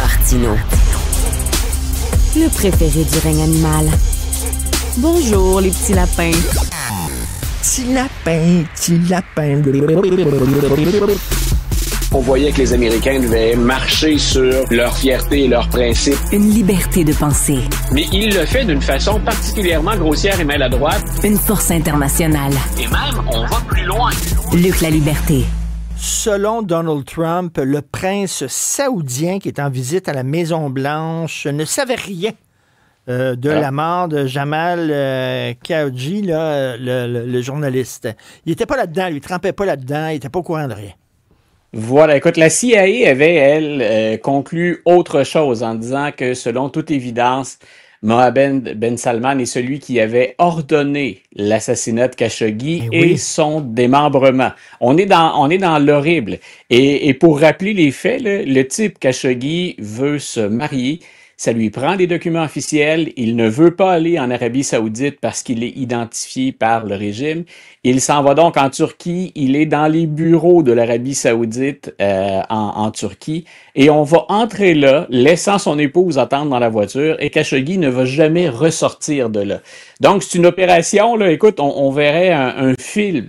Martineau. Le préféré du règne animal. Bonjour, les petits lapins. Petit lapin, petit lapin. On voyait que les Américains devaient marcher sur leur fierté et leurs principes. Une liberté de penser. Mais il le fait d'une façon particulièrement grossière et maladroite. Une force internationale. Et même, on va plus loin. Luc la liberté. Selon Donald Trump, le prince saoudien qui est en visite à la Maison-Blanche ne savait rien de la mort de Jamal Khashoggi, là, le journaliste. Il n'était pas là-dedans, lui, il ne trempait pas là-dedans, il n'était pas au courant de rien. Voilà, écoute, la CIA avait, elle, conclu autre chose en disant que, selon toute évidence, Mohammed Ben Salman est celui qui avait ordonné l'assassinat de Khashoggi et son démembrement. On est dans l'horrible. Et pour rappeler les faits, le type Khashoggi veut se marier. Ça lui prend des documents officiels. Il ne veut pas aller en Arabie Saoudite parce qu'il est identifié par le régime. Il s'en va donc en Turquie. Il est dans les bureaux de l'Arabie Saoudite en Turquie. Et on va entrer là, laissant son épouse attendre dans la voiture. Et Khashoggi ne va jamais ressortir de là. Donc, c'est une opération, là, écoute, on verrait un film.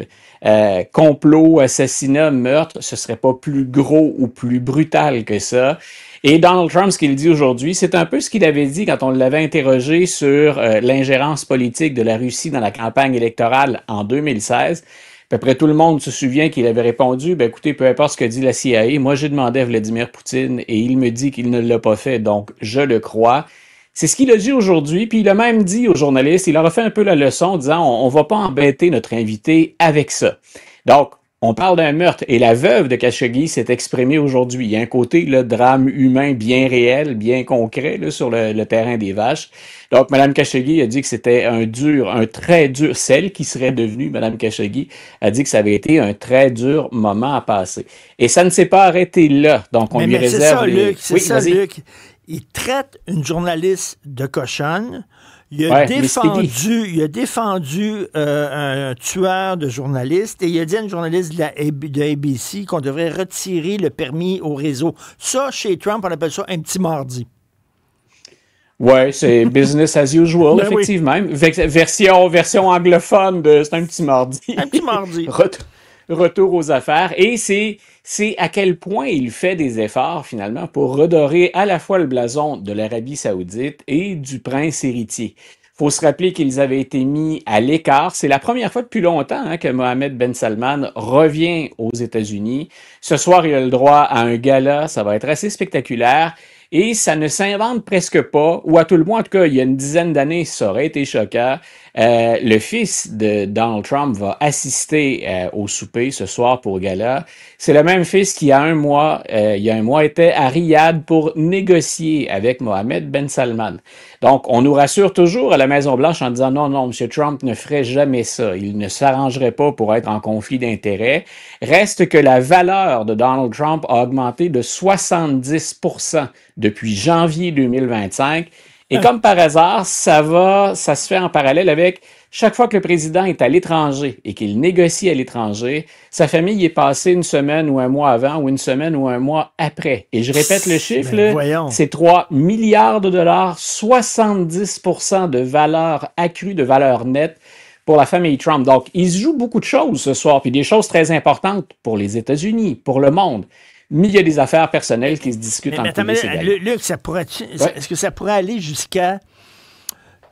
Complot, assassinat, meurtre, ce serait pas plus gros ou plus brutal que ça. Et Donald Trump, ce qu'il dit aujourd'hui, c'est un peu ce qu'il avait dit quand on l'avait interrogé sur l'ingérence politique de la Russie dans la campagne électorale en 2016. À peu près tout le monde se souvient qu'il avait répondu, ben écoutez, peu importe ce que dit la CIA, moi j'ai demandé à Vladimir Poutine et il me dit qu'il ne l'a pas fait, donc je le crois. C'est ce qu'il a dit aujourd'hui, puis il a même dit aux journalistes, il leur a fait un peu la leçon en disant on va pas embêter notre invité avec ça. Donc, on parle d'un meurtre et la veuve de Khashoggi s'est exprimée aujourd'hui. Il y a un côté là, drame humain bien réel, bien concret là, sur le terrain des vaches. Donc, Mme Khashoggi a dit que c'était un très dur, celle qui serait devenue Mme Khashoggi a dit que ça avait été un très dur moment à passer. Et ça ne s'est pas arrêté là. Donc, on lui réserve... C'est ça, Luc, oui, c'est ça, Luc. Il traite une journaliste de cochonne. Il a défendu un tueur de journaliste et il a dit à une journaliste de ABC qu'on devrait retirer le permis au réseau. Ça, chez Trump, on appelle ça un petit mardi. Ouais, c'est business as usual, effectivement. Oui. Version anglophone de c'est un petit mardi. Un petit mardi. Retour aux affaires. Et c'est à quel point il fait des efforts, finalement, pour redorer à la fois le blason de l'Arabie Saoudite et du prince héritier. Faut se rappeler qu'ils avaient été mis à l'écart. C'est la première fois depuis longtemps que Mohammed Ben Salman revient aux États-Unis. Ce soir, il a le droit à un gala. Ça va être assez spectaculaire. Et ça ne s'invente presque pas, ou à tout le moins, en tout cas, il y a une dizaine d'années, ça aurait été choquant. Le fils de Donald Trump va assister au souper ce soir pour gala. C'est le même fils qui, il y a un mois, était à Riyad pour négocier avec Mohammed Ben Salman. Donc, on nous rassure toujours à la Maison-Blanche en disant non, M. Trump ne ferait jamais ça. Il ne s'arrangerait pas pour être en conflit d'intérêts. Reste que la valeur de Donald Trump a augmenté de 70% depuis janvier 2025. Et comme par hasard, ça se fait en parallèle avec chaque fois que le président est à l'étranger et qu'il négocie à l'étranger, sa famille est passée une semaine ou un mois avant ou une semaine ou un mois après. Et je répète le chiffre, c'est 3 milliards de dollars, 70% de valeur accrue, de valeur nette pour la famille Trump. Donc, il se joue beaucoup de choses ce soir, puis des choses très importantes pour les États-Unis, pour le monde. Mais il y a des affaires personnelles qui se discutent entre les Luc, est-ce que ça pourrait aller jusqu'à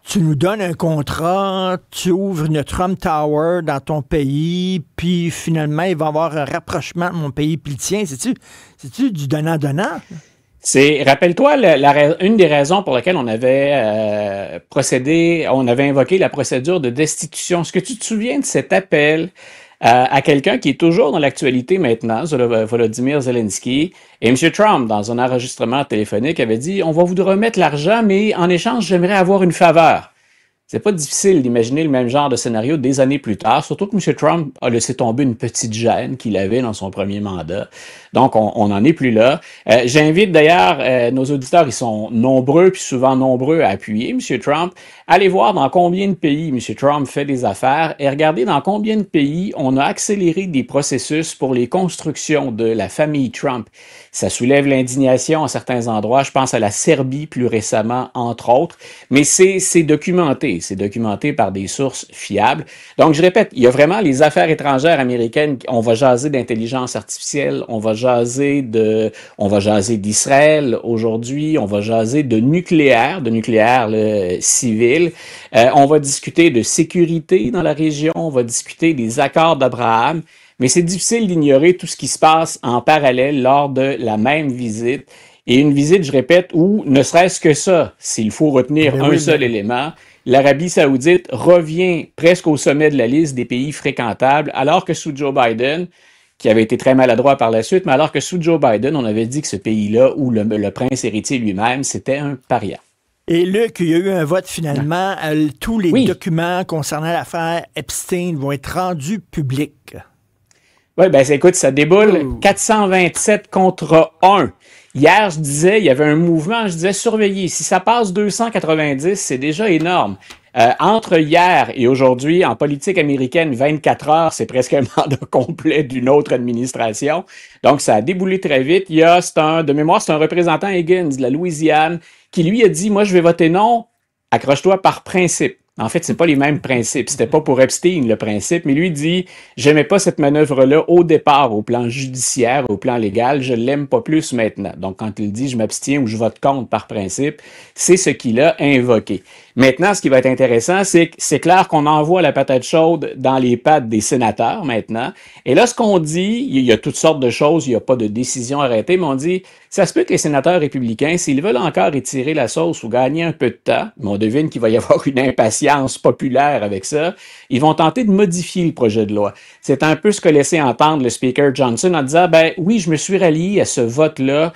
tu nous donnes un contrat, tu ouvres une Trump Tower dans ton pays, puis finalement, il va y avoir un rapprochement de mon pays puis le tien. C'est-tu du donnant-donnant? Rappelle-toi, une des raisons pour lesquelles on avait on avait invoqué la procédure de destitution. Est-ce que tu te souviens de cet appel à quelqu'un qui est toujours dans l'actualité maintenant, Volodymyr Zelensky, et M. Trump, dans un enregistrement téléphonique, avait dit « On va vous remettre l'argent, mais en échange, j'aimerais avoir une faveur. » C'est pas difficile d'imaginer le même genre de scénario des années plus tard, surtout que M. Trump a laissé tomber une petite gêne qu'il avait dans son premier mandat. Donc, on n'en est plus là. J'invite d'ailleurs nos auditeurs, ils sont nombreux, puis souvent nombreux à appuyer M. Trump. Allez voir dans combien de pays M. Trump fait des affaires et regardez dans combien de pays on a accéléré des processus pour les constructions de la famille Trump. Ça soulève l'indignation à certains endroits. Je pense à la Serbie plus récemment, entre autres. Mais c'est documenté. C'est documenté par des sources fiables. Donc, je répète, il y a vraiment les affaires étrangères américaines. On va jaser d'intelligence artificielle. On va jaser d'Israël aujourd'hui. On va jaser de nucléaire civil. On va discuter de sécurité dans la région. On va discuter des accords d'Abraham. Mais c'est difficile d'ignorer tout ce qui se passe en parallèle lors de la même visite. Et une visite, je répète, où ne serait-ce que ça, s'il faut retenir seul élément, l'Arabie saoudite revient presque au sommet de la liste des pays fréquentables, alors que sous Joe Biden, qui avait été très maladroit par la suite, mais alors que sous Joe Biden, on avait dit que ce pays-là, ou le prince héritier lui-même, c'était un paria. Et Luc, il y a eu un vote finalement. Tous les documents concernant l'affaire Epstein vont être rendus publics. Oui, ben écoute, ça déboule 427 contre 1. Hier, je disais, il y avait un mouvement, je disais surveiller. Si ça passe 290, c'est déjà énorme. Entre hier et aujourd'hui, en politique américaine, 24 heures, c'est presque un mandat complet d'une autre administration. Donc, ça a déboulé très vite. Il y a, de mémoire, c'est un représentant Higgins de la Louisiane qui, lui, a dit, moi, je vais voter non, accroche-toi par principe. En fait, c'est pas les mêmes principes. C'était pas pour Epstein, le principe, mais lui dit, j'aimais pas cette manœuvre-là au départ, au plan judiciaire, au plan légal, je l'aime pas plus maintenant. Donc, quand il dit, je m'abstiens ou je vote contre par principe, c'est ce qu'il a invoqué. Maintenant, ce qui va être intéressant, c'est que c'est clair qu'on envoie la patate chaude dans les pattes des sénateurs maintenant. Et là, ce qu'on dit, il y a toutes sortes de choses, il n'y a pas de décision arrêtée, mais on dit, ça se peut que les sénateurs républicains, s'ils veulent encore étirer la sauce ou gagner un peu de temps, mais on devine qu'il va y avoir une impatience populaire avec ça, ils vont tenter de modifier le projet de loi. C'est un peu ce que laissait entendre le speaker Johnson en disant, ben oui, je me suis rallié à ce vote-là,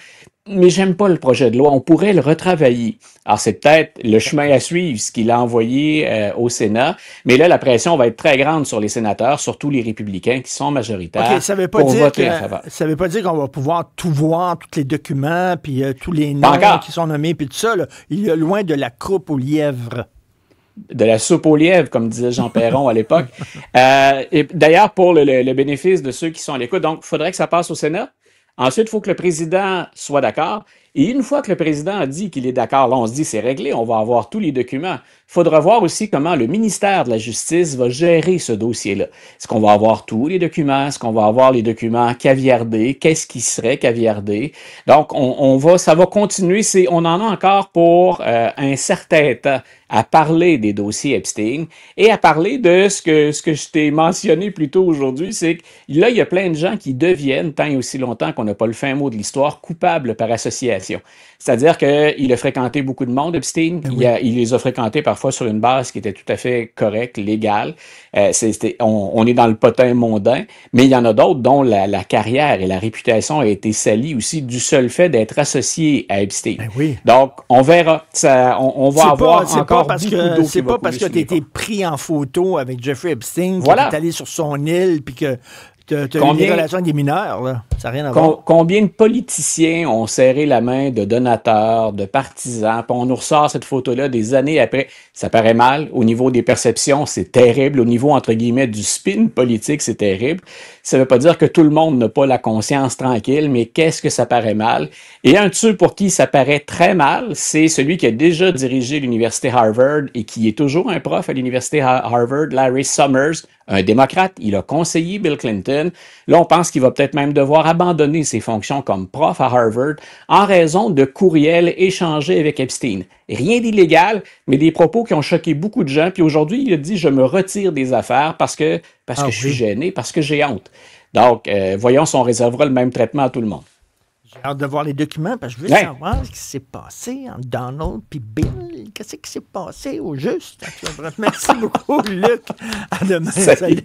mais j'aime pas le projet de loi, on pourrait le retravailler. Alors, c'est peut-être le chemin à suivre, ce qu'il a envoyé au Sénat, mais là, la pression va être très grande sur les sénateurs, surtout les républicains qui sont majoritaires pour voter en faveur. Ça veut pas dire qu'on va pouvoir tout voir, tous les documents, puis tous les noms qui sont nommés, puis tout ça. Là. Il est loin de la croupe aux lièvres. De la soupe aux lièvres, comme disait Jean Perron à l'époque. Et d'ailleurs, pour le bénéfice de ceux qui sont à l'écoute, donc, il faudrait que ça passe au Sénat. Ensuite, il faut que le président soit d'accord. Et une fois que le président a dit qu'il est d'accord, là, on se dit c'est réglé, on va avoir tous les documents. Il faudra voir aussi comment le ministère de la Justice va gérer ce dossier-là. Est-ce qu'on va avoir tous les documents? Est-ce qu'on va avoir les documents caviardés? Qu'est-ce qui serait caviardé? Donc, ça va continuer. On en a encore pour un certain temps à parler des dossiers Epstein et à parler de ce que je t'ai mentionné plus tôt aujourd'hui, c'est que là, il y a plein de gens qui deviennent, tant et aussi longtemps qu'on n'a pas le fin mot de l'histoire, coupables par association. C'est-à-dire qu'il a fréquenté beaucoup de monde, Epstein. Il les a fréquentés parfois sur une base qui était tout à fait correcte, légale. On est dans le potin mondain, mais il y en a d'autres dont la carrière et la réputation a été salie aussi du seul fait d'être associé à Epstein. Donc, on verra. On va avoir encore beaucoup d'eau. C'est pas parce que tu as été pris en photo avec Jeffrey Epstein que tu es allé sur son île puis que tu as eu des relations avec des mineurs, là. Ça n'a rien à voir. Combien de politiciens ont serré la main de donateurs, de partisans, puis on nous ressort cette photo-là des années après. Ça paraît mal. Au niveau des perceptions, c'est terrible. Au niveau, entre guillemets, du spin politique, c'est terrible. Ça ne veut pas dire que tout le monde n'a pas la conscience tranquille, mais qu'est-ce que ça paraît mal? Et un de ceux pour qui ça paraît très mal, c'est celui qui a déjà dirigé l'université Harvard et qui est toujours un prof à l'université Harvard, Larry Summers, un démocrate. Il a conseillé Bill Clinton. Là, on pense qu'il va peut-être même devoir abandonner ses fonctions comme prof à Harvard en raison de courriels échangés avec Epstein. Rien d'illégal, mais des propos qui ont choqué beaucoup de gens. Puis aujourd'hui, il a dit « Je me retire des affaires parce que je suis gêné, parce que j'ai honte. » Donc, voyons si on réservera le même traitement à tout le monde. J'ai hâte de voir les documents parce que je veux savoir ce qui s'est passé entre Donald et Bill. Qu'est-ce qui s'est passé au juste? Merci beaucoup, Luc. À demain. Salut.